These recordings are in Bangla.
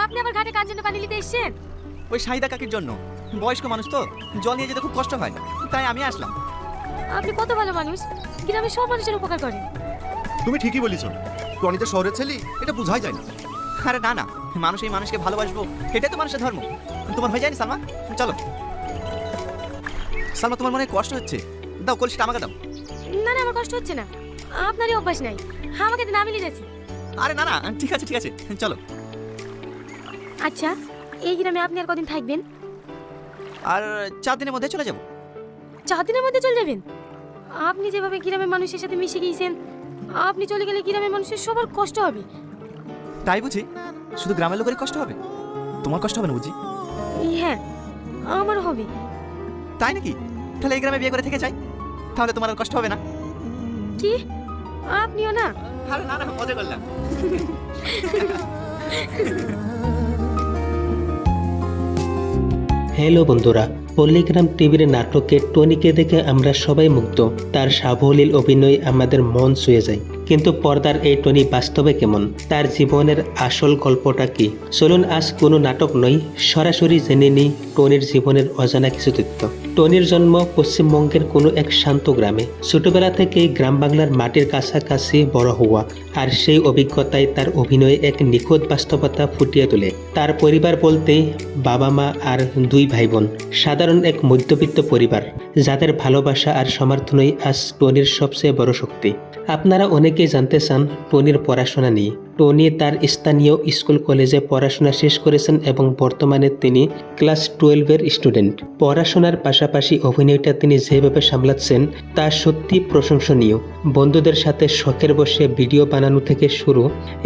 আপনি আবার ঘাটে কার জন্য পানি নিতে এসেছেন? ওই শাহিদা কাকির জন্য। বয়স্ক মানুষ তো, জল নিয়ে যেতে খুব কষ্ট হয়, তাই আমি আসলাম। আপনি কত ভালো মানুষ, গ্রামের সব মানুষের উপকার করেন। তুমি ঠিকই বলিস, টনি তো শহরের ছেলে, এটা বোঝাই যায় না। আরে না না, মানুষ এই মানুষকে ভালোবাসবো, এটাই তো মানুষের ধর্ম। তোমার হয়ে যায়নি সালমা? চলো। সালমা, তোমার মনে কষ্ট হচ্ছে, দাও কলসিটা আমাকে দাও। না না, আমার কষ্ট হচ্ছে না, আপনারই অভ্যাস নাই, আমাকে দিন আমি নিয়ে যাচ্ছি। আরে না না, ঠিক আছে ঠিক আছে, চলো। আচ্ছা, এই গ্রামে আপনি আর কদিন থাকবেন? আর 4 দিনের মধ্যে চলে যাবো। 4 দিনের মধ্যে চলে যাবেন? আপনি যেভাবে গ্রামের মানুষের সাথে মিশে গিয়েছেন, আপনি চলে গেলে গ্রামের মানুষের সবার কষ্ট হবে। তাই বুঝি? শুধু গ্রামের লোকেরই কষ্ট হবে, তোমার কষ্ট হবে না বুঝি? হ্যাঁ, আমার হবে। তাই নাকি? তাহলে এই গ্রামে বিয়ে করে থেকে যাই, তাহলে তোমার আর কষ্ট হবে না। কি? আপনিও না? আরে না না, মজা করলাম। হ্যালো বন্ধুরা, পল্লীগ্রাম টিভির নাটকে টনিকে দেখে আমরা সবাই মুগ্ধ। তার সাবলীল অভিনয় আমাদের মন ছুঁয়ে যায়। কিন্তু পর্দার এই টনি বাস্তবে কেমন? তার জীবনের আসল গল্পটা কি? চলুন আজ কোনো নাটক নয়, সরাসরি জেনে নিই টনির জীবনের অজানা কিছু তথ্য। টনির জন্ম পশ্চিমবঙ্গের কোনো এক শান্ত গ্রামে। ছোটবেলা থেকেই গ্রাম বাংলার মাটির কাছাকাছি বড় হওয়া, আর সেই অভিজ্ঞতায় তার অভিনয়ে এক নিখুঁত বাস্তবতা ফুটিয়ে তোলে। তার পরিবার বলতে বাবা মা আর 2 ভাই বোন। সাধারণ এক মধ্যবিত্ত পরিবার, যাদের ভালোবাসা আর সমর্থনই আজ টনির সবচেয়ে বড় শক্তি। আপনারা অনেকেই জানতে চান টনির পড়াশোনা নিয়ে। টনি তার স্থানীয় স্কুল কলেজে পড়াশোনা শেষ করেছেন এবং বর্তমানে তিনি ক্লাস 12-এর স্টুডেন্ট। পড়াশোনার পাশাপাশি অভিনয়টা তিনি যেভাবে সামলাচ্ছেন তা সত্যি প্রশংসনীয়। বন্ধুদের সাথে শখের বসে ভিডিও বানানো থেকে শুরু,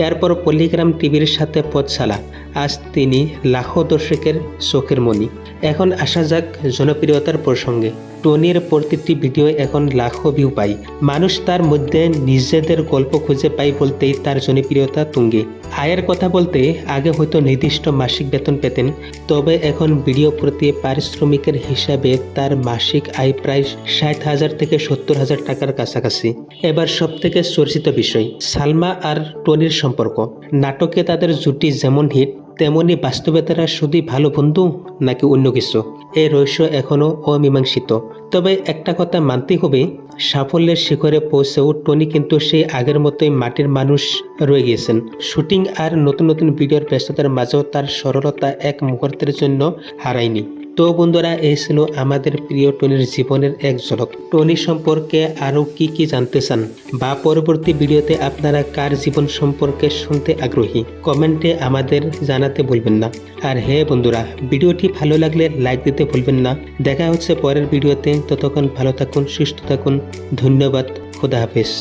এরপর পল্লীগ্রাম টিভির সাথে পথ চালা, আজ তিনি লাখো দর্শকের চোখের মণি। এখন আসা যাক জনপ্রিয়তার প্রসঙ্গে। টনির প্রতিটি ভিডিও এখন লাখো ভিউ পায়। মানুষ তার মধ্যে নিজেদের গল্প খুঁজে পায় বলতেই তার জনপ্রিয়তা তুঙ্গে। আয়ের কথা বলতে আগে হয়তো নির্দিষ্ট মাসিক বেতন পেতেন, তবে এখন ভিডিও প্রতি পারিশ্রমিকের হিসাবে তার মাসিক আয় প্রায় 60,000 থেকে 70,000 টাকার কাছাকাছি। এবার সব থেকে চর্চিত বিষয়, সালমা আর টনির সম্পর্ক। নাটকে তাদের জুটি যেমন হিট, তেমনি বাস্তবে তারা শুধুই ভালো বন্ধু নাকি অন্য কিছু, এই রহস্য এখনো অমীমাংসিত। তবে একটা কথা মানতেই হবে, সাফল্যের শিখরে পৌঁছেও টনি কিন্তু সেই আগের মতোই মাটির মানুষ রয়ে গিয়েছেন। শুটিং আর নতুন নতুন ভিডিওর ব্যস্ততার মাঝেও তার সরলতা এক মুহূর্তের জন্য হারায়নি। তো বন্ধুরা, এই ছিল আমাদের প্রিয় টনির জীবনের এক ঝলক। টনি সম্পর্কে আরও কি জানতে চান বা পরবর্তী ভিডিওতে আপনারা কার জীবন সম্পর্কে শুনতে আগ্রহী, কমেন্টে আমাদের জানাতে ভুলবেন না। আর হ্যাঁ বন্ধুরা, ভিডিওটি ভালো লাগলে লাইক দিতে ভুলবেন না। দেখা হচ্ছে পরের ভিডিওতে, ততক্ষণ ভালো থাকুন, সুস্থ থাকুন। ধন্যবাদ, খোদা হাফেজ।